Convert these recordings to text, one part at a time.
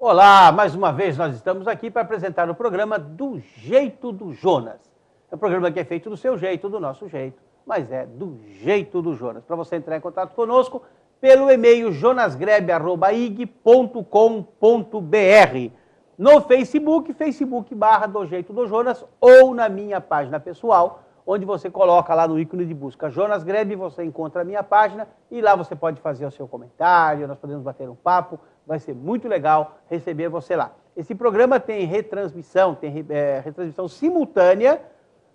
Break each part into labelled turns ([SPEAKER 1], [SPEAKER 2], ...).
[SPEAKER 1] Olá, mais uma vez nós estamos aqui para apresentar o programa Do Jeito do Jonas. É um programa que é feito do seu jeito, do nosso jeito, mas é do jeito do Jonas. Para você entrar em contato conosco pelo e-mail jonasgrebe@ig.com.br, no Facebook, Facebook/Do Jeito do Jonas, ou na minha página pessoal, onde você coloca lá no ícone de busca Jonas Grebe, você encontra a minha página e lá você pode fazer o seu comentário, nós podemos bater um papo, vai ser muito legal receber você lá. Esse programa tem retransmissão, retransmissão simultânea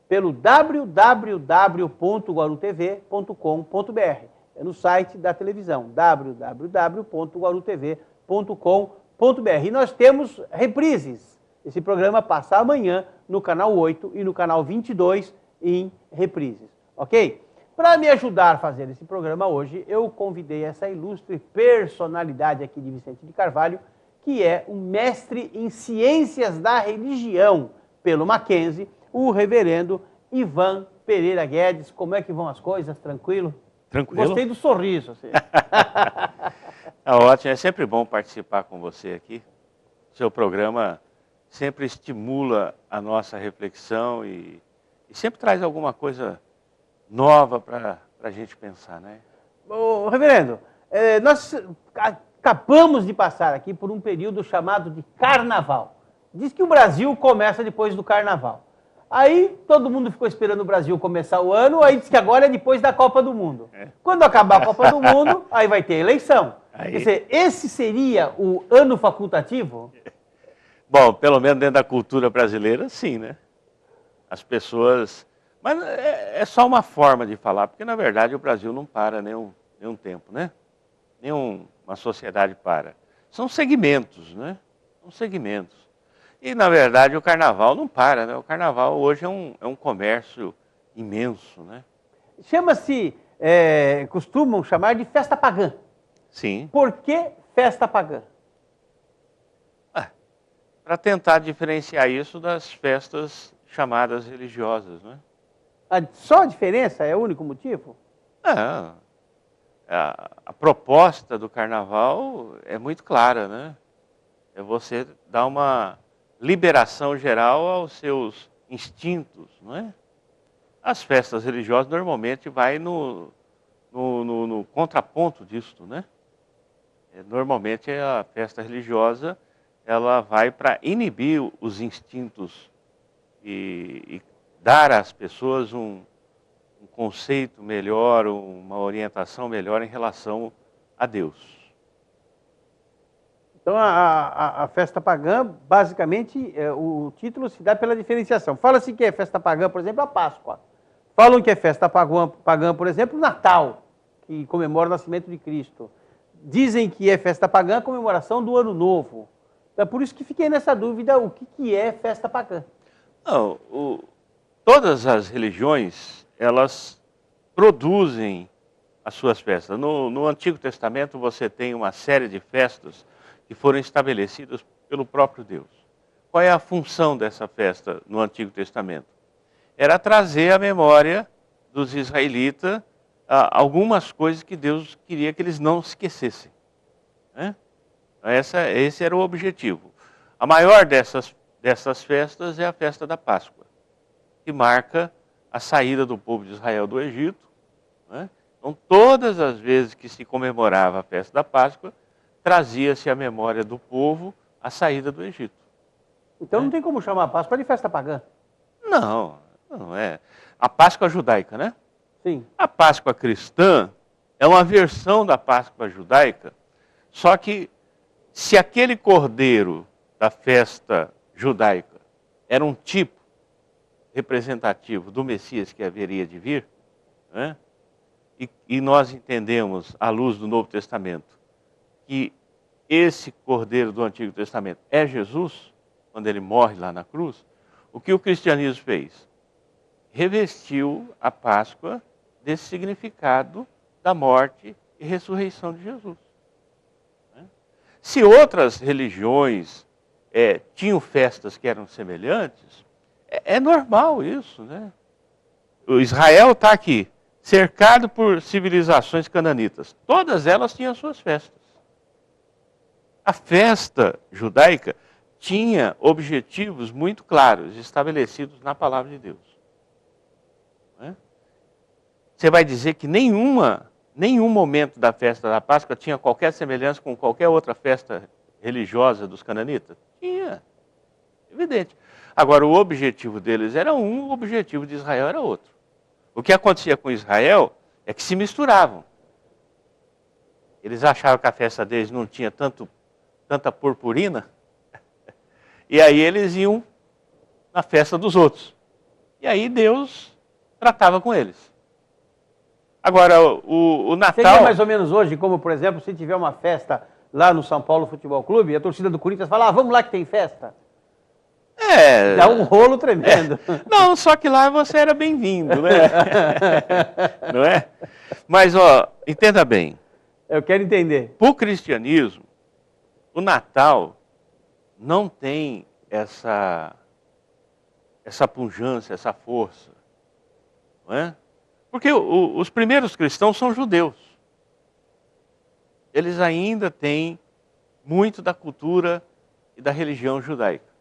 [SPEAKER 1] pelo www.guarutv.com.br. É no site da televisão, www.guarutv.com.br. E nós temos reprises. Esse programa passa amanhã no canal 8 e no canal 22 em reprises, ok? Para me ajudar a fazer esse programa hoje, eu convidei essa ilustre personalidade aqui de Vicente de Carvalho, que é um mestre em ciências da religião pelo Mackenzie, o reverendo Ivan Pereira Guedes. Como é que vão as coisas? Tranquilo?
[SPEAKER 2] Tranquilo.
[SPEAKER 1] Gostei do sorriso. Assim.
[SPEAKER 2] Ótimo, é sempre bom participar com você aqui. Seu programa sempre estimula a nossa reflexão e sempre traz alguma coisa nova para a gente pensar, né?
[SPEAKER 1] Ô, reverendo, nós acabamos de passar aqui por um período chamado de Carnaval. Diz que o Brasil começa depois do Carnaval. Aí todo mundo ficou esperando o Brasil começar o ano, aí diz que agora é depois da Copa do Mundo. Quando acabar a Copa do Mundo, aí vai ter eleição. Quer dizer, esse seria o ano facultativo?
[SPEAKER 2] Bom, pelo menos dentro da cultura brasileira, sim, né? As pessoas... Mas é só uma forma de falar, porque na verdade o Brasil não para nenhum tempo, né? Nenhuma sociedade para. São segmentos, né? São segmentos. E na verdade o carnaval não para, né? O carnaval hoje é um comércio imenso, né?
[SPEAKER 1] Chama-se, costumam chamar de festa pagã.
[SPEAKER 2] Sim.
[SPEAKER 1] Por que festa pagã?
[SPEAKER 2] Para tentar diferenciar isso das festas chamadas religiosas, né?
[SPEAKER 1] Só a diferença é o único motivo?
[SPEAKER 2] A proposta do carnaval é muito clara, né? É você dar uma liberação geral aos seus instintos, não é? As festas religiosas normalmente vai no contraponto disto, né? Normalmente a festa religiosa ela vai para inibir os instintos e dar às pessoas um conceito melhor, uma orientação melhor em relação a Deus.
[SPEAKER 1] Então a festa pagã, basicamente, o título se dá pela diferenciação. Fala-se que é festa pagã, por exemplo, a Páscoa. Falam que é festa pagã, por exemplo, o Natal, que comemora o nascimento de Cristo. Dizem que é festa pagã a comemoração do Ano Novo. Então é por isso que fiquei nessa dúvida, o que é festa pagã?
[SPEAKER 2] Não, todas as religiões, elas produzem as suas festas. No Antigo Testamento você tem uma série de festas que foram estabelecidas pelo próprio Deus. Qual é a função dessa festa no Antigo Testamento? Era trazer à memória dos israelitas algumas coisas que Deus queria que eles não esquecessem, né? Esse era o objetivo. A maior dessas festas é a festa da Páscoa, que marca a saída do povo de Israel do Egito, né? Então, todas as vezes que se comemorava a festa da Páscoa, trazia-se à memória do povo a saída do Egito.
[SPEAKER 1] Então não tem como chamar a Páscoa de festa pagã?
[SPEAKER 2] Não é. A Páscoa judaica, né?
[SPEAKER 1] Sim.
[SPEAKER 2] A Páscoa cristã é uma versão da Páscoa judaica, só que se aquele cordeiro da festa judaica era um tipo representativo do Messias que haveria de vir, né? E nós entendemos, à luz do Novo Testamento, que esse cordeiro do Antigo Testamento é Jesus, quando ele morre lá na cruz, o que o cristianismo fez? Revestiu a Páscoa desse significado da morte e ressurreição de Jesus. Se outras religiões tinham festas que eram semelhantes, é normal isso, né? O Israel está aqui, cercado por civilizações cananitas. Todas elas tinham suas festas. A festa judaica tinha objetivos muito claros, estabelecidos na palavra de Deus. Não é? Você vai dizer que nenhum momento da festa da Páscoa tinha qualquer semelhança com qualquer outra festa religiosa dos cananitas? Tinha, evidente. Agora, o objetivo deles era um, o objetivo de Israel era outro. O que acontecia com Israel é que se misturavam. Eles achavam que a festa deles não tinha tanta purpurina, e aí eles iam na festa dos outros. E aí Deus tratava com eles. Agora, o Natal...
[SPEAKER 1] Seria mais ou menos hoje, como, por exemplo, se tiver uma festa lá no São Paulo Futebol Clube, e a torcida do Corinthians fala, vamos lá que tem festa. Dá um rolo tremendo.
[SPEAKER 2] Não, só que lá você era bem-vindo, né? Não é? Mas, entenda bem.
[SPEAKER 1] Eu quero entender.
[SPEAKER 2] Para o cristianismo, o Natal não tem essa pujança, essa força. Não é? Porque os primeiros cristãos são judeus. Eles ainda têm muito da cultura e da religião judaica.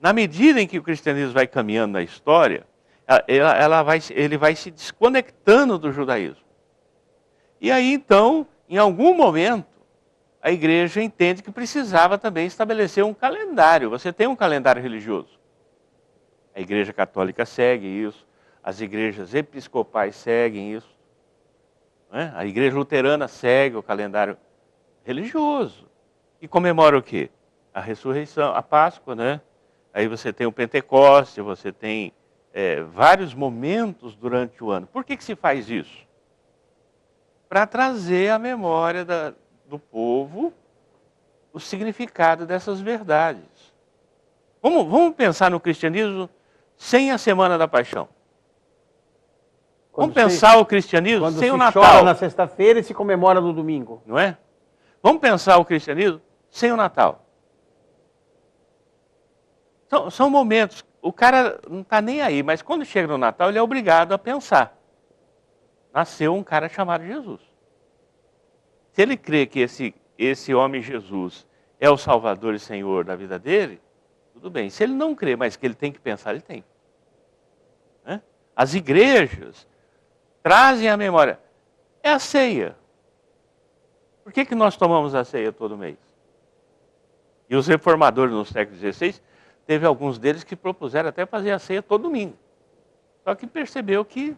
[SPEAKER 2] Na medida em que o cristianismo vai caminhando na história, ele vai se desconectando do judaísmo. E aí, então, em algum momento, a igreja entende que precisava também estabelecer um calendário. Você tem um calendário religioso. A igreja católica segue isso, as igrejas episcopais seguem isso, né? A igreja luterana segue o calendário religioso. E comemora o quê? A ressurreição, a Páscoa, né? Aí você tem o Pentecoste, você tem vários momentos durante o ano. Por que se faz isso? Para trazer à memória do povo o significado dessas verdades. Vamos pensar no cristianismo sem a Semana da Paixão. Vamos pensar o cristianismo sem o Natal.
[SPEAKER 1] Quando se chora na sexta-feira e se comemora no domingo.
[SPEAKER 2] Não é? Vamos pensar o cristianismo sem o Natal. São momentos, o cara não está nem aí, mas quando chega no Natal ele é obrigado a pensar. Nasceu um cara chamado Jesus. Se ele crê que esse homem Jesus é o Salvador e Senhor da vida dele, tudo bem. Se ele não crê, mas que ele tem que pensar, ele tem. Né? As igrejas trazem à memória. É a ceia. Por que nós tomamos a ceia todo mês? E os reformadores no século XVI, teve alguns deles que propuseram até fazer a ceia todo domingo. Só que percebeu que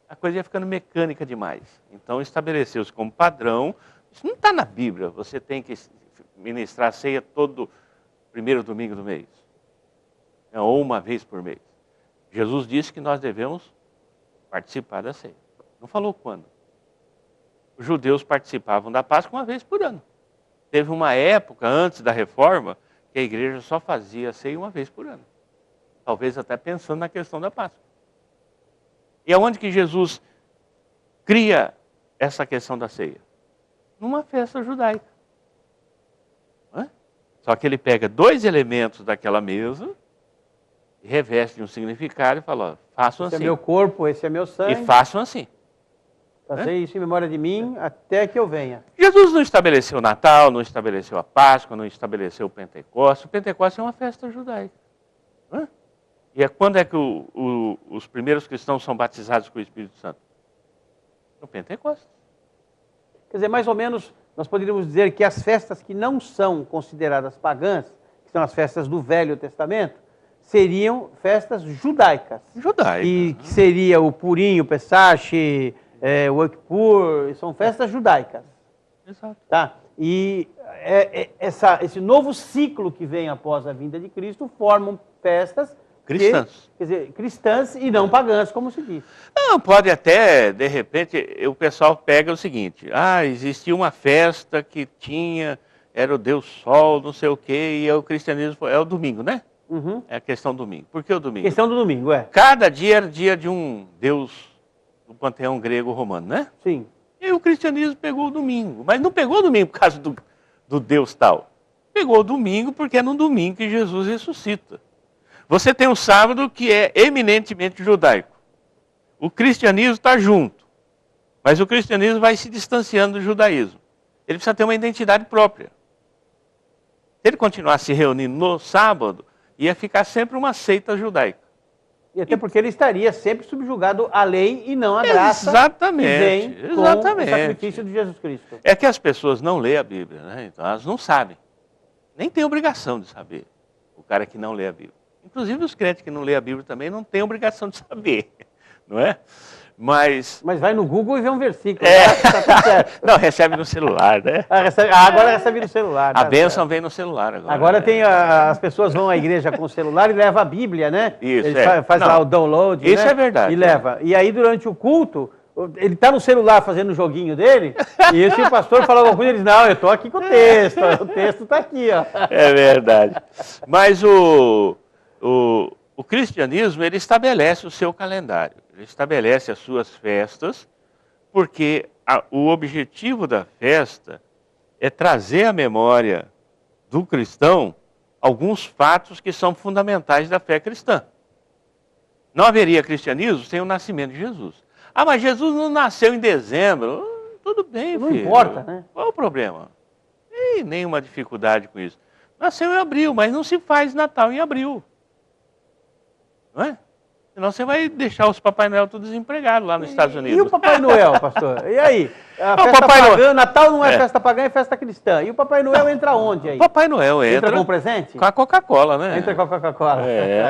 [SPEAKER 2] a coisa ia ficando mecânica demais. Então estabeleceu-se como padrão, isso não está na Bíblia, você tem que ministrar a ceia todo primeiro domingo do mês. Ou uma vez por mês. Jesus disse que nós devemos participar da ceia. Não falou quando. Os judeus participavam da Páscoa uma vez por ano. Teve uma época antes da reforma que a igreja só fazia a ceia uma vez por ano. Talvez até pensando na questão da Páscoa. E aonde que Jesus cria essa questão da ceia? Numa festa judaica. Não é? Só que ele pega dois elementos daquela mesa, reveste de um significado e fala, ó, façam assim.
[SPEAKER 1] Esse é meu corpo, esse é meu sangue.
[SPEAKER 2] E façam assim.
[SPEAKER 1] Fazer isso em memória de mim até que eu venha.
[SPEAKER 2] Jesus não estabeleceu o Natal, não estabeleceu a Páscoa, não estabeleceu o Pentecostes. O Pentecostes é uma festa judaica. Não é? E quando é que os primeiros cristãos são batizados com o Espírito Santo? No Pentecostes.
[SPEAKER 1] Quer dizer, mais ou menos, nós poderíamos dizer que as festas que não são consideradas pagãs, que são as festas do Velho Testamento, seriam festas judaicas.
[SPEAKER 2] Judaicas.
[SPEAKER 1] E que seria o Purim, o Pesach, o Yom Kippur, são festas judaicas.
[SPEAKER 2] Exato.
[SPEAKER 1] Tá? E esse novo ciclo que vem após a vinda de Cristo formam festas
[SPEAKER 2] cristãs.
[SPEAKER 1] Quer dizer, cristãs e não pagãs, como se diz.
[SPEAKER 2] Não, pode até, de repente, o pessoal pega o seguinte, existia uma festa que era o Deus Sol, não sei o quê, e o cristianismo é o domingo, né?
[SPEAKER 1] Uhum.
[SPEAKER 2] É a questão do domingo. Por que o domingo?
[SPEAKER 1] Questão do domingo,
[SPEAKER 2] Cada dia era dia de um Deus do panteão grego-romano, né?
[SPEAKER 1] Sim.
[SPEAKER 2] E o cristianismo pegou o domingo, mas não pegou o domingo por causa do Deus tal. Pegou o domingo porque é no domingo que Jesus ressuscita. Você tem o sábado que é eminentemente judaico. O cristianismo está junto, mas o cristianismo vai se distanciando do judaísmo. Ele precisa ter uma identidade própria. Se ele continuasse se reunindo no sábado, ia ficar sempre uma seita judaica.
[SPEAKER 1] E até porque ele estaria sempre subjugado à lei e não à graça
[SPEAKER 2] Exatamente,
[SPEAKER 1] que vem com o sacrifício de Jesus Cristo.
[SPEAKER 2] É que as pessoas não lêem a Bíblia, né? Então elas não sabem. Nem tem obrigação de saber, o cara que não lê a Bíblia. Inclusive os crentes que não lêem a Bíblia também não têm obrigação de saber, não é? Mas
[SPEAKER 1] vai no Google e vê um versículo.
[SPEAKER 2] Tá tudo certo. Não, recebe no celular, né?
[SPEAKER 1] Agora recebe no celular.
[SPEAKER 2] A bênção vem no celular agora.
[SPEAKER 1] Agora tem as pessoas vão à igreja com o celular e levam a Bíblia, né?
[SPEAKER 2] Isso,
[SPEAKER 1] ele faz lá o download,
[SPEAKER 2] isso
[SPEAKER 1] né?
[SPEAKER 2] É verdade.
[SPEAKER 1] E leva. E aí durante o culto, ele está no celular fazendo o joguinho dele, e se o pastor falar alguma coisa, ele diz, não, eu estou aqui com o texto está aqui, ó.
[SPEAKER 2] É verdade. Mas o cristianismo, ele estabelece o seu calendário. Ele estabelece as suas festas, porque o objetivo da festa é trazer à memória do cristão alguns fatos que são fundamentais da fé cristã. Não haveria cristianismo sem o nascimento de Jesus. Ah, mas Jesus não nasceu em dezembro. Tudo bem,
[SPEAKER 1] não
[SPEAKER 2] filho.
[SPEAKER 1] Não importa, né?
[SPEAKER 2] Qual o problema? Tem nenhuma dificuldade com isso. Nasceu em abril, mas não se faz Natal em abril. Não é? Senão você vai deixar os Papai Noel todos desempregados lá nos Estados Unidos.
[SPEAKER 1] E o Papai Noel, pastor? E aí? A
[SPEAKER 2] o
[SPEAKER 1] festa
[SPEAKER 2] Papai
[SPEAKER 1] pagã,
[SPEAKER 2] Noel...
[SPEAKER 1] Natal não é festa pagã, é festa cristã. E o Papai Noel entra onde aí?
[SPEAKER 2] O Papai Noel entra
[SPEAKER 1] com presente?
[SPEAKER 2] Com a Coca-Cola, né?
[SPEAKER 1] Entra com a Coca-Cola.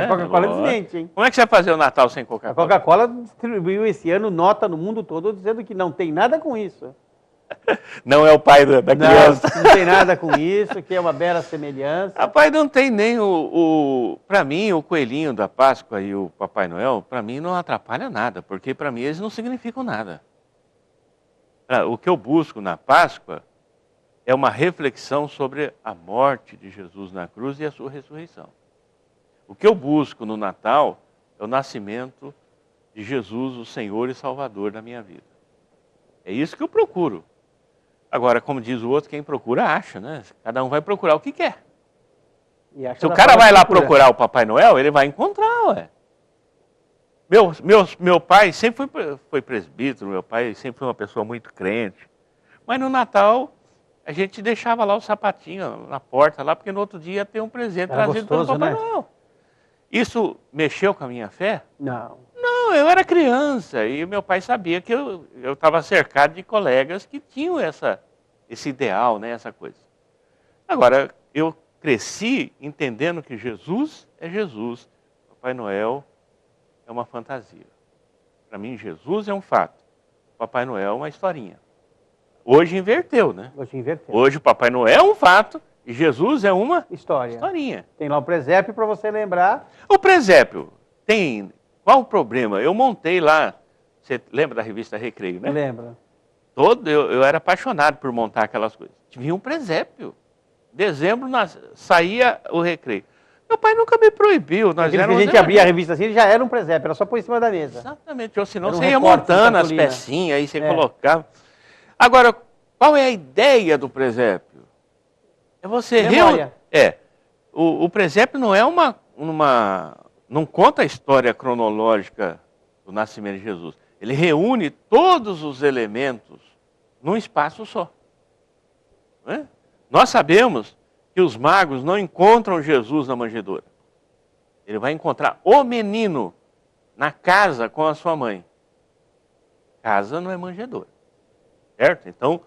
[SPEAKER 1] A Coca-Cola é desmente, hein?
[SPEAKER 2] Como é que você vai fazer o Natal sem Coca-Cola?
[SPEAKER 1] A Coca-Cola distribuiu esse ano nota no mundo todo dizendo que não tem nada com isso.
[SPEAKER 2] Não é o pai da criança.
[SPEAKER 1] Não tem nada com isso, que é uma bela semelhança.
[SPEAKER 2] Rapaz, não tem nem para mim, o coelhinho da Páscoa e o Papai Noel, para mim não atrapalha nada, porque para mim eles não significam nada. O que eu busco na Páscoa é uma reflexão sobre a morte de Jesus na cruz e a sua ressurreição. O que eu busco no Natal é o nascimento de Jesus, o Senhor e Salvador da minha vida. É isso que eu procuro. Agora, como diz o outro, quem procura acha, né? Cada um vai procurar o que quer. Se o cara vai lá procurar o Papai Noel, ele vai encontrar, ué. Meu pai sempre foi presbítero, meu pai sempre foi uma pessoa muito crente. Mas no Natal, a gente deixava lá o sapatinho na porta, lá, porque no outro dia ia ter um presente trazido pelo Papai Noel. Isso mexeu com a minha fé?
[SPEAKER 1] Não.
[SPEAKER 2] Não, eu era criança e meu pai sabia que eu estava cercado de colegas que tinham esse ideal, né, essa coisa. Agora, eu cresci entendendo que Jesus é Jesus, Papai Noel é uma fantasia. Para mim, Jesus é um fato, Papai Noel é uma historinha. Hoje inverteu, né?
[SPEAKER 1] Hoje inverteu.
[SPEAKER 2] Hoje o Papai Noel é um fato e Jesus é uma historinha.
[SPEAKER 1] Tem lá o presépio para você lembrar.
[SPEAKER 2] O presépio tem... Qual o problema? Eu montei lá, você lembra da revista Recreio, né?
[SPEAKER 1] Eu lembro.
[SPEAKER 2] Eu era apaixonado por montar aquelas coisas. Tinha um presépio. Em dezembro saía o Recreio. Meu pai nunca me proibiu.
[SPEAKER 1] A gente abria a revista assim, ele já era um presépio, era só pôr em cima da mesa.
[SPEAKER 2] Exatamente, ou senão você ia montando as pecinhas, aí você colocava. Agora, qual é a ideia do presépio? É você...
[SPEAKER 1] Memória.
[SPEAKER 2] O presépio não é não conta a história cronológica do nascimento de Jesus. Ele reúne todos os elementos num espaço só. Não é? Nós sabemos que os magos não encontram Jesus na manjedoura. Ele vai encontrar o menino na casa com a sua mãe. Casa não é manjedoura. Certo? Então,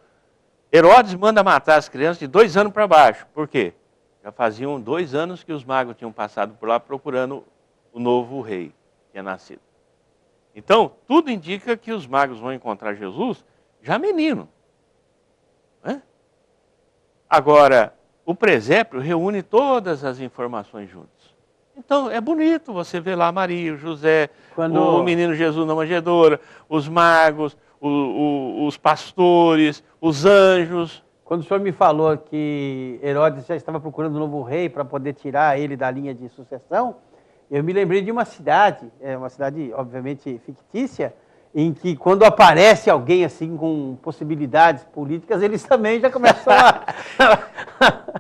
[SPEAKER 2] Herodes manda matar as crianças de 2 anos para baixo. Por quê? Já faziam 2 anos que os magos tinham passado por lá procurando o novo rei que tinha nascido. Então, tudo indica que os magos vão encontrar Jesus já menino. Né? Agora, o presépio reúne todas as informações juntas. Então, é bonito você ver lá Maria, o José, o menino Jesus na manjedoura, os magos, os pastores, os anjos.
[SPEAKER 1] Quando o senhor me falou que Herodes já estava procurando um novo rei para poder tirar ele da linha de sucessão, eu me lembrei de uma cidade obviamente fictícia, em que quando aparece alguém assim com possibilidades políticas, eles também já começam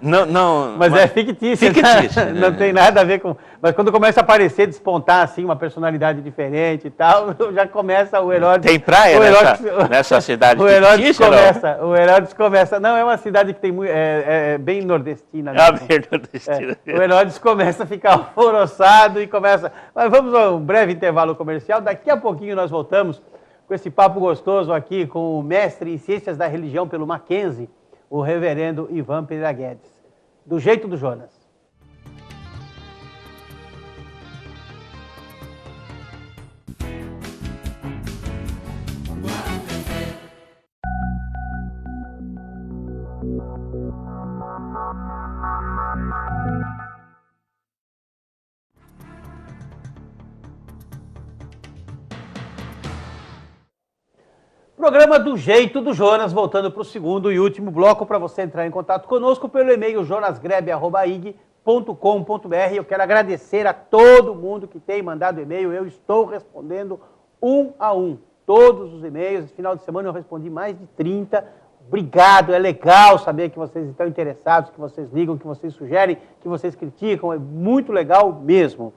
[SPEAKER 2] Não, não.
[SPEAKER 1] Mas é fictício.
[SPEAKER 2] Fictício.
[SPEAKER 1] Né? Não tem nada a ver com... Mas quando começa a aparecer, despontar assim, uma personalidade diferente e tal, já começa o Herodes...
[SPEAKER 2] Tem praia nessa cidade fictícia?
[SPEAKER 1] O Herodes começa... Não, é uma cidade que tem muito... bem nordestina.
[SPEAKER 2] É bem nordestina.
[SPEAKER 1] O Herodes começa a ficar alvoroçado e começa... Mas vamos a um breve intervalo comercial. Daqui a pouquinho nós voltamos com esse papo gostoso aqui com o mestre em Ciências da Religião pelo Mackenzie, o reverendo Ivan Pereira Guedes. Do jeito do Jonas. Programa do Jeito do Jonas, voltando para o segundo e último bloco, para você entrar em contato conosco pelo e-mail jonasgrebe@ig.com.br. Eu quero agradecer a todo mundo que tem mandado e-mail, eu estou respondendo um a um, todos os e-mails. Esse final de semana eu respondi mais de 30. Obrigado, é legal saber que vocês estão interessados, que vocês ligam, que vocês sugerem, que vocês criticam, é muito legal mesmo.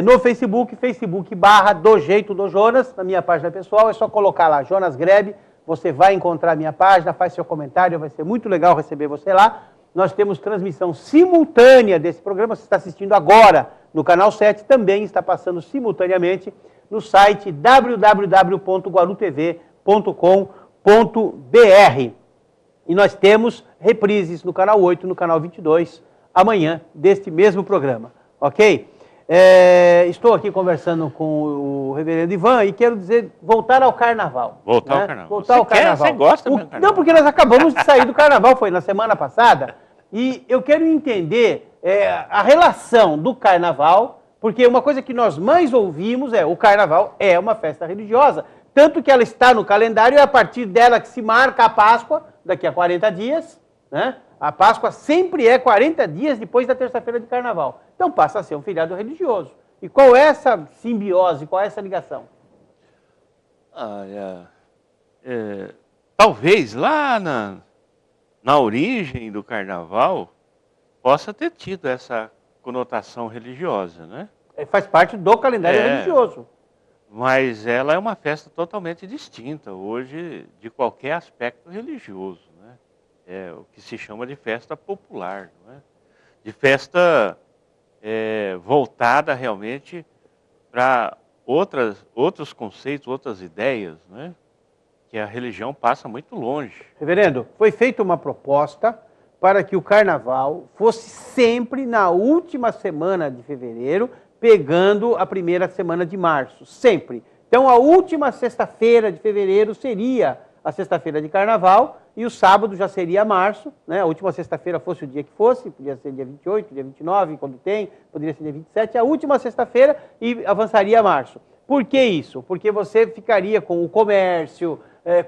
[SPEAKER 1] No Facebook, Facebook/Do Jeito do Jonas, na minha página pessoal, é só colocar lá, Jonas Grebe, você vai encontrar a minha página, faz seu comentário, vai ser muito legal receber você lá. Nós temos transmissão simultânea desse programa, você está assistindo agora no Canal 7, também está passando simultaneamente no site www.guarutv.com.br. E nós temos reprises no Canal 8 e no Canal 22, amanhã, deste mesmo programa, ok? Estou aqui conversando com o reverendo Ivan e quero dizer, voltar ao carnaval.
[SPEAKER 2] Voltar ao carnaval.
[SPEAKER 1] Voltar ao carnaval.
[SPEAKER 2] Você gosta mesmo do carnaval?
[SPEAKER 1] Não, porque nós acabamos de sair do carnaval, foi na semana passada, e eu quero entender a relação do carnaval, porque uma coisa que nós mais ouvimos o carnaval é uma festa religiosa, tanto que ela está no calendário, é a partir dela que se marca a Páscoa, daqui a 40 dias, né? A Páscoa sempre é 40 dias depois da terça-feira de carnaval. Então passa a ser um feriado religioso. E qual é essa simbiose, qual é essa ligação?
[SPEAKER 2] Talvez lá na origem do carnaval possa ter tido essa conotação religiosa, né?
[SPEAKER 1] Faz parte do calendário religioso.
[SPEAKER 2] Mas ela é uma festa totalmente distinta hoje de qualquer aspecto religioso, né? É o que se chama de festa popular, não é? De festa voltada realmente para outros conceitos, outras ideias, né? Que a religião passa muito longe.
[SPEAKER 1] Reverendo, foi feita uma proposta para que o carnaval fosse sempre na última semana de fevereiro, pegando a primeira semana de março, sempre. Então a última sexta-feira de fevereiro seria a sexta-feira de carnaval e o sábado já seria março, né? A última sexta-feira fosse o dia que fosse, podia ser dia 28, dia 29, quando tem, poderia ser dia 27, a última sexta-feira e avançaria março. Por que isso? Porque você ficaria com o comércio,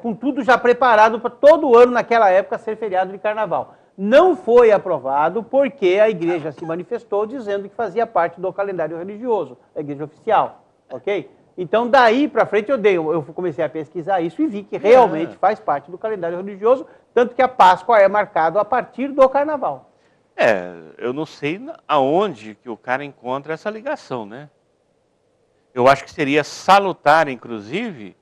[SPEAKER 1] com tudo já preparado para todo ano naquela época ser feriado de carnaval. Não foi aprovado porque a igreja se manifestou dizendo que fazia parte do calendário religioso, a igreja oficial, ok? Então, daí para frente, eu comecei a pesquisar isso e vi que realmente faz parte do calendário religioso, tanto que a Páscoa é marcada a partir do carnaval.
[SPEAKER 2] Eu não sei aonde que o cara encontra essa ligação, né? Eu acho que seria salutar, inclusive,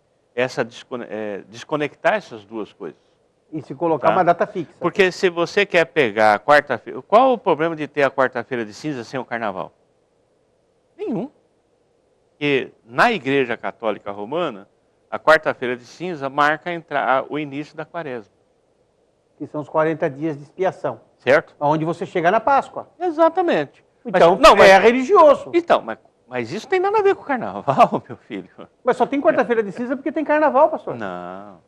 [SPEAKER 2] desconectar essas duas coisas.
[SPEAKER 1] E se colocar uma data fixa.
[SPEAKER 2] Porque se você quer pegar a quarta-feira... Qual o problema de ter a quarta-feira de cinza sem o carnaval? Nenhum. Porque na Igreja Católica Romana, a quarta-feira de cinza marca o início da quaresma.
[SPEAKER 1] Que são os 40 dias de expiação.
[SPEAKER 2] Certo?
[SPEAKER 1] Onde você chega na Páscoa.
[SPEAKER 2] Exatamente.
[SPEAKER 1] Então, é religioso.
[SPEAKER 2] Então, mas isso tem nada a ver com o carnaval, meu filho.
[SPEAKER 1] Mas só tem quarta-feira de cinza porque tem carnaval, pastor.
[SPEAKER 2] Não.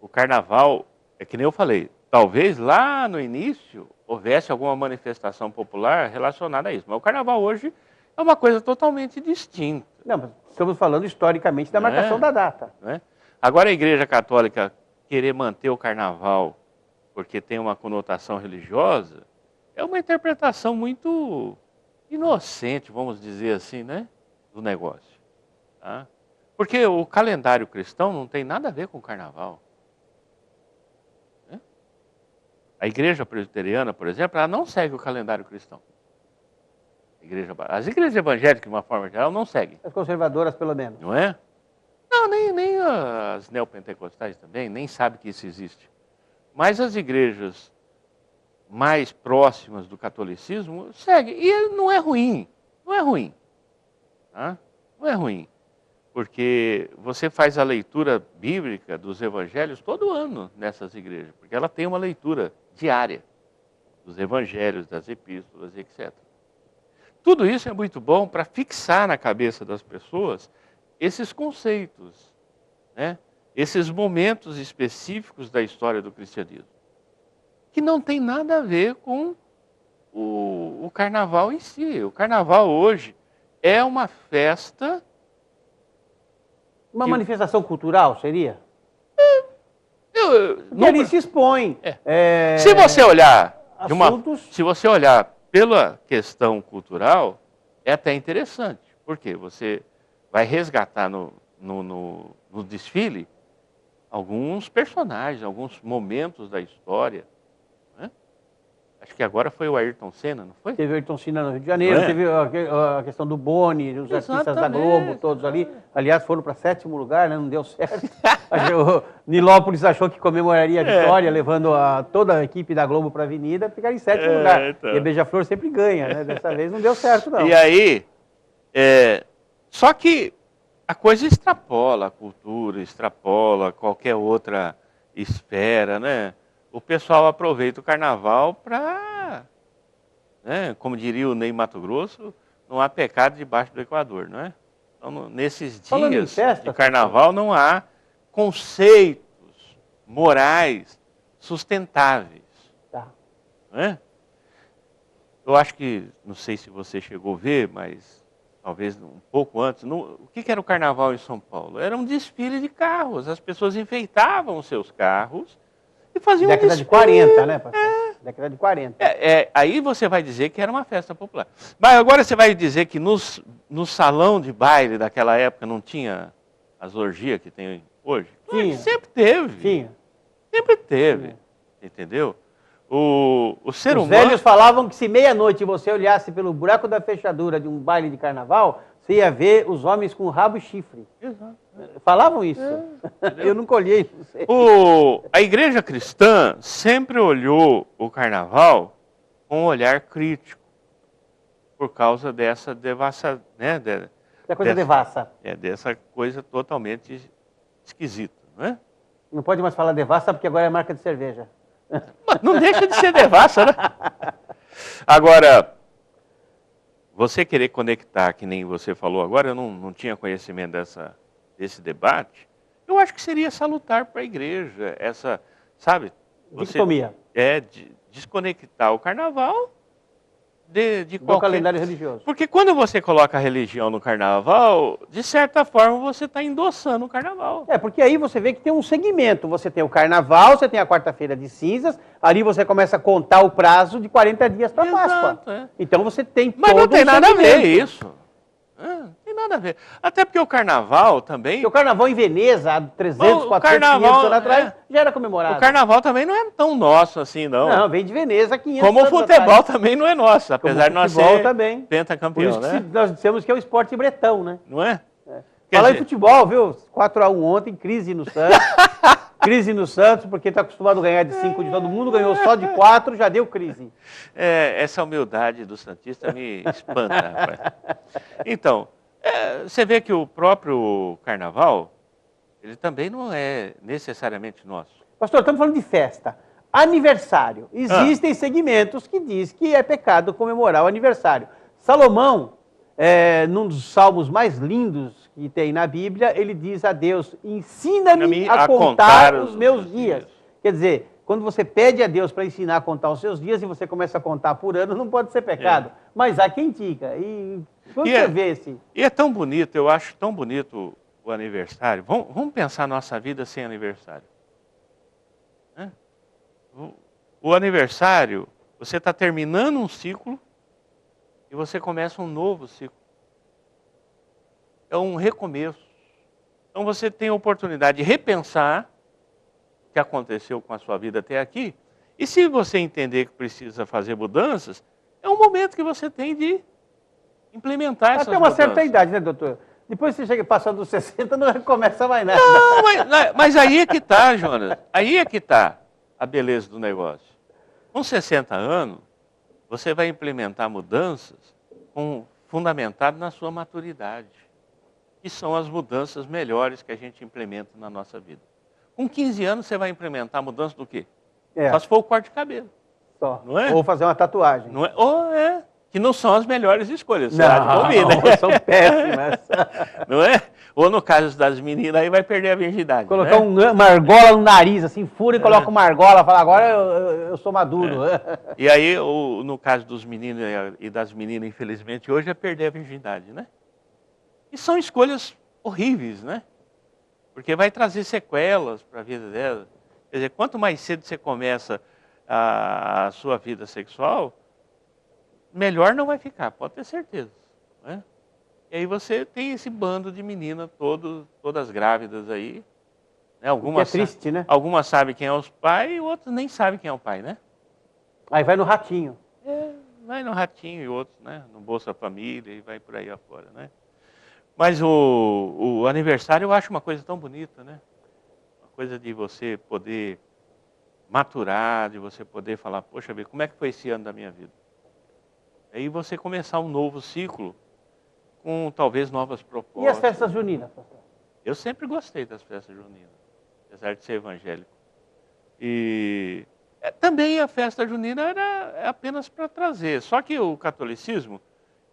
[SPEAKER 2] O carnaval, é que nem eu falei, talvez lá no início houvesse alguma manifestação popular relacionada a isso. Mas o carnaval hoje é uma coisa totalmente distinta.
[SPEAKER 1] Não, mas estamos falando historicamente da marcação da data.
[SPEAKER 2] Agora a Igreja Católica querer manter o carnaval porque tem uma conotação religiosa é uma interpretação muito inocente, vamos dizer assim, né, do negócio. Tá? Porque o calendário cristão não tem nada a ver com o carnaval. A igreja presbiteriana, por exemplo, ela não segue o calendário cristão. As igrejas evangélicas, de uma forma geral, não seguem.
[SPEAKER 1] As conservadoras, pelo menos.
[SPEAKER 2] Não é? Não, nem as neopentecostais também, nem sabem que isso existe. Mas as igrejas mais próximas do catolicismo seguem. E não é ruim. Não é ruim. Tá? Não é ruim. Porque você faz a leitura bíblica dos evangelhos todo ano nessas igrejas. Porque ela tem uma leitura diária dos evangelhos, das epístolas, etc. Tudo isso é muito bom para fixar na cabeça das pessoas esses conceitos, né? Esses momentos específicos da história do cristianismo, que não tem nada a ver com o carnaval em si. O carnaval hoje é uma festa...
[SPEAKER 1] Uma manifestação cultural, seria?
[SPEAKER 2] Não,
[SPEAKER 1] ele se expõe.
[SPEAKER 2] Se você olhar
[SPEAKER 1] assuntos...
[SPEAKER 2] se você olhar pela questão cultural, é até interessante. Por quê? Você vai resgatar no desfile alguns personagens, alguns momentos da história. Né? Acho que agora foi o Ayrton Senna, não foi?
[SPEAKER 1] Teve o Ayrton Senna no Rio de Janeiro, teve a questão do Boni, os artistas da Globo, todos ali. Aliás, foram para 7º lugar, né? Não deu certo. O Nilópolis achou que comemoraria a vitória, levando toda a equipe da Globo para a Avenida, ficaram em 7º lugar. Então. E a Beija-Flor sempre ganha, né? Dessa vez não deu certo, não.
[SPEAKER 2] E aí, só que a coisa extrapola a cultura, extrapola qualquer outra esfera, né? O pessoal aproveita o carnaval para, né, como diria o Ney Matogrosso, não há pecado debaixo do Equador, não é? Então, nesses dias de carnaval não há conceitos morais sustentáveis.
[SPEAKER 1] Tá.
[SPEAKER 2] Não é? Eu acho que, não sei se você chegou a ver, mas talvez um pouco antes, o que era o carnaval em São Paulo? Era um desfile de carros, as pessoas enfeitavam os seus carros e faziam
[SPEAKER 1] década
[SPEAKER 2] um desfile.
[SPEAKER 1] De 40, né, pastor? Década de 40.
[SPEAKER 2] Aí você vai dizer que era uma festa popular. Mas agora você vai dizer que no salão de baile daquela época não tinha as orgias que tem hoje?
[SPEAKER 1] Tinha.
[SPEAKER 2] Sempre teve.
[SPEAKER 1] Tinha.
[SPEAKER 2] Sempre teve. Entendeu? Os
[SPEAKER 1] velhos falavam que se meia-noite você olhasse pelo buraco da fechadura de um baile de carnaval, você ia ver os homens com rabo e chifre.
[SPEAKER 2] Exato.
[SPEAKER 1] Falavam isso. Eu nunca olhei. Não sei.
[SPEAKER 2] A igreja cristã sempre olhou o carnaval com um olhar crítico, por causa dessa devassa, né?
[SPEAKER 1] Da coisa devassa.
[SPEAKER 2] Dessa coisa totalmente esquisita, não é?
[SPEAKER 1] Não pode mais falar devassa porque agora é marca de cerveja.
[SPEAKER 2] Mas não deixa de ser devassa, né? Agora, você querer conectar, que nem você falou agora, eu não tinha conhecimento desse debate, eu acho que seria salutar para a igreja, essa, sabe?
[SPEAKER 1] Dicotomia.
[SPEAKER 2] Desconectar o carnaval de
[SPEAKER 1] qualquer... calendário religioso.
[SPEAKER 2] Porque quando você coloca a religião no carnaval, de certa forma você está endossando o carnaval.
[SPEAKER 1] Porque aí você vê que tem um segmento. Você tem o carnaval, você tem a quarta-feira de cinzas, ali você começa a contar o prazo de 40 dias para Páscoa. Então você tem
[SPEAKER 2] Mas não tem nada a ver isso. Não tem nada a ver. Até porque o carnaval também...
[SPEAKER 1] Porque o carnaval em Veneza, há 300, 400, 500 anos atrás, já era comemorado.
[SPEAKER 2] O carnaval também não é tão nosso assim, não.
[SPEAKER 1] Não, vem de Veneza 500
[SPEAKER 2] Como
[SPEAKER 1] anos
[SPEAKER 2] o futebol
[SPEAKER 1] atrás.
[SPEAKER 2] também não é nosso, apesar de nós ser
[SPEAKER 1] também.
[SPEAKER 2] pentacampeão,
[SPEAKER 1] Por isso
[SPEAKER 2] né?
[SPEAKER 1] que nós dissemos que é o esporte bretão, né?
[SPEAKER 2] Não é?
[SPEAKER 1] Falar em futebol, viu? 4-1 ontem, crise no Santos. Crise no Santos, porque está acostumado a ganhar de 5 de todo mundo, ganhou só de 4, já deu crise.
[SPEAKER 2] Essa humildade do santista me espanta, rapaz. Então, você vê que o próprio carnaval, ele também não é necessariamente nosso.
[SPEAKER 1] Pastor, estamos falando de festa. Aniversário. Existem segmentos que diz que é pecado comemorar o aniversário. Salomão, num dos salmos mais lindos que tem na Bíblia, ele diz a Deus, ensina-me a contar os meus dias. Quer dizer, quando você pede a Deus para ensinar a contar os seus dias e você começa a contar por ano, não pode ser pecado. Mas há quem diga. E quando você vê esse...
[SPEAKER 2] E é tão bonito, eu acho tão bonito o aniversário. Vamos pensar nossa vida sem aniversário. O aniversário, você está terminando um ciclo e você começa um novo ciclo. É um recomeço. Então você tem a oportunidade de repensar o que aconteceu com a sua vida até aqui E se você entender que precisa fazer mudanças, é um momento que você tem de implementar essas
[SPEAKER 1] Até uma
[SPEAKER 2] mudanças.
[SPEAKER 1] certa idade, né, doutor? Depois você chega passando dos 60, não começa mais nada.
[SPEAKER 2] Não, mas aí é que está, Jonas. Aí é que está a beleza do negócio. Com 60 anos, você vai implementar mudanças fundamentadas na sua maturidade. Que são as mudanças melhores que a gente implementa na nossa vida. Com 15 anos, você vai implementar mudança do quê? Só se for o corte de cabelo.
[SPEAKER 1] Só.
[SPEAKER 2] Não é?
[SPEAKER 1] Ou fazer uma tatuagem.
[SPEAKER 2] Não é? Ou que não são as melhores escolhas. Você há de ouvir, né?
[SPEAKER 1] São péssimas.
[SPEAKER 2] Não é? Ou no caso das meninas, aí vai perder a virgindade.
[SPEAKER 1] Colocar
[SPEAKER 2] né?
[SPEAKER 1] uma argola no nariz, assim, fura e coloca uma argola, fala, agora eu sou maduro.
[SPEAKER 2] E aí, no caso dos meninos e das meninas, infelizmente, hoje é perder a virgindade, né? E são escolhas horríveis, né? Porque vai trazer sequelas para a vida dela. Quer dizer, quanto mais cedo você começa a sua vida sexual, melhor não vai ficar, pode ter certeza. Né? E aí você tem esse bando de meninas, todas grávidas aí. Né? Algumas,
[SPEAKER 1] que é triste, né?
[SPEAKER 2] Algumas sabem quem é os pais e outras nem sabem quem é o pai, né?
[SPEAKER 1] Aí vai no ratinho.
[SPEAKER 2] Vai no ratinho e outros, né? No Bolsa Família e vai por aí afora, né? Mas o aniversário eu acho uma coisa tão bonita, né? Uma coisa de você poder maturar, de você poder falar, poxa vida, como é que foi esse ano da minha vida? Aí você começar um novo ciclo com talvez novas propostas.
[SPEAKER 1] E as festas juninas, pastor?
[SPEAKER 2] Eu sempre gostei das festas juninas, apesar de ser evangélico. E também a festa junina era apenas para trazer. Só que o catolicismo,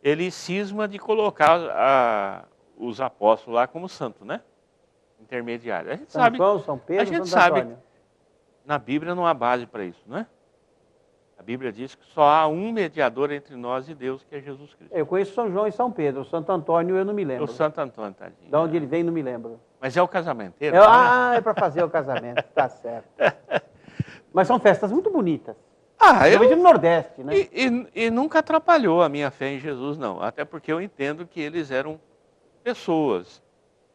[SPEAKER 2] ele cisma de colocar os apóstolos lá como santo, né? Intermediário. A gente
[SPEAKER 1] São
[SPEAKER 2] sabe,
[SPEAKER 1] João, São Pedro,
[SPEAKER 2] a gente
[SPEAKER 1] Santo
[SPEAKER 2] sabe
[SPEAKER 1] Antônio.
[SPEAKER 2] na Bíblia não há base para isso, né? A Bíblia diz que só há um mediador entre nós e Deus, que é Jesus Cristo.
[SPEAKER 1] Eu conheço São João e São Pedro. O Santo Antônio eu não me lembro.
[SPEAKER 2] O Santo Antônio, tadinho.
[SPEAKER 1] De onde ele vem, não me lembro.
[SPEAKER 2] Mas é o casamenteiro.
[SPEAKER 1] É para fazer o casamento, tá certo. Mas são festas muito bonitas. Principalmente no Nordeste, né?
[SPEAKER 2] E nunca atrapalhou a minha fé em Jesus, não. Até porque eu entendo que eles eram pessoas.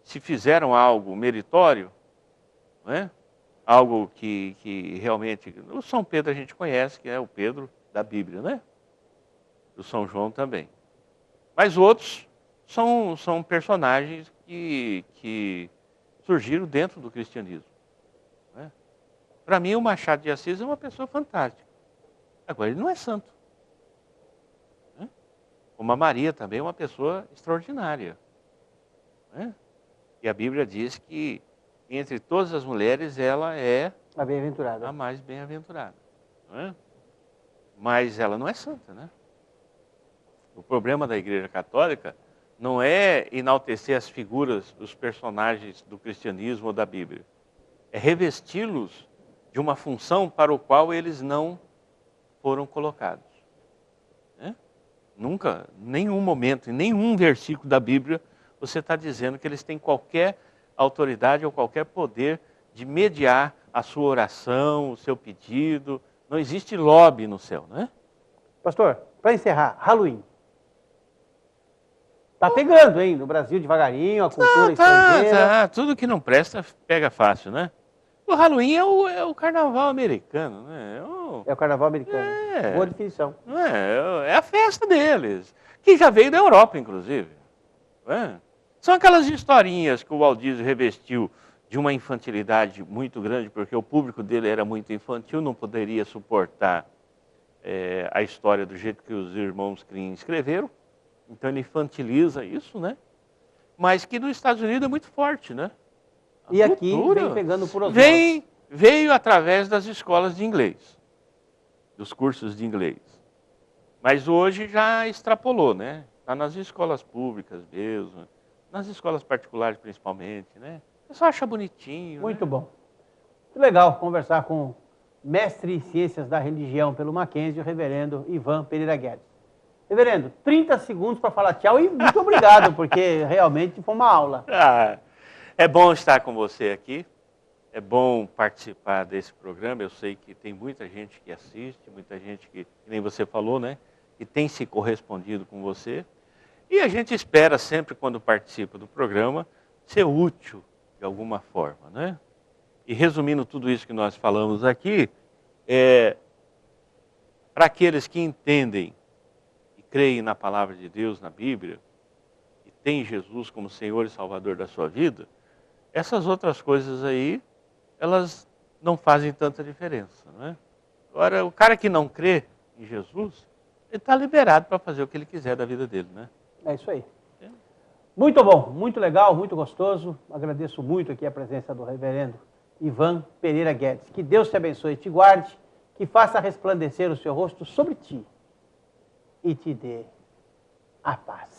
[SPEAKER 2] Se fizeram algo meritório, né? Algo que realmente... O São Pedro a gente conhece, que é o Pedro da Bíblia, né? O São João também. Mas outros são personagens que surgiram dentro do cristianismo. Né? Para mim, o Machado de Assis é uma pessoa fantástica. Agora, ele não é santo. Né? Como a Maria também é uma pessoa extraordinária. Né? E a Bíblia diz que entre todas as mulheres, ela é
[SPEAKER 1] a bem-aventurada.
[SPEAKER 2] A mais bem-aventurada. Né? Mas ela não é santa, né? O problema da Igreja Católica não é enaltecer as figuras, os personagens do cristianismo ou da Bíblia. É revesti-los de uma função para o qual eles não foram colocados. Né? Nunca, em nenhum momento, em nenhum versículo da Bíblia, você está dizendo que eles têm qualquer autoridade ou qualquer poder de mediar a sua oração, o seu pedido. Não existe lobby no céu, né?
[SPEAKER 1] Pastor, para encerrar, Halloween. Tá pegando, hein? No Brasil, devagarinho, a cultura estrangeira.
[SPEAKER 2] Tá. Tudo que não presta, pega fácil, né? O Halloween é o carnaval americano, né?
[SPEAKER 1] É o carnaval americano. Boa definição.
[SPEAKER 2] É a festa deles, que já veio da Europa, inclusive. São aquelas historinhas que o Walt Disney revestiu de uma infantilidade muito grande, porque o público dele era muito infantil, não poderia suportar a história do jeito que os irmãos Grimm escreveram. Então ele infantiliza isso, né? Mas que nos Estados Unidos é muito forte, né?
[SPEAKER 1] E aqui vem pegando por osmose.
[SPEAKER 2] Veio através das escolas de inglês, dos cursos de inglês. Mas hoje já extrapolou, né? Está nas escolas públicas mesmo, nas escolas particulares principalmente, né? O pessoal acha bonitinho.
[SPEAKER 1] Muito bom. Muito legal conversar com o mestre em ciências da religião pelo Mackenzie, o reverendo Ivan Pereira Guedes. Reverendo, 30 segundos para falar tchau e muito obrigado, porque realmente foi uma aula.
[SPEAKER 2] É bom estar com você aqui, é bom participar desse programa. Eu sei que tem muita gente que assiste, muita gente que nem você falou, né? Que tem se correspondido com você. E a gente espera sempre, quando participa do programa, ser útil de alguma forma, né? E resumindo tudo isso que nós falamos aqui, para aqueles que entendem e creem na palavra de Deus, na Bíblia, e têm Jesus como Senhor e Salvador da sua vida, essas outras coisas aí, elas não fazem tanta diferença, não é? Agora, o cara que não crê em Jesus, ele está liberado para fazer o que ele quiser da vida dele, né?
[SPEAKER 1] É isso aí. Muito bom, muito legal, muito gostoso. Agradeço muito aqui a presença do reverendo Ivan Pereira Guedes. Que Deus te abençoe e te guarde, que faça resplandecer o seu rosto sobre ti e te dê a paz.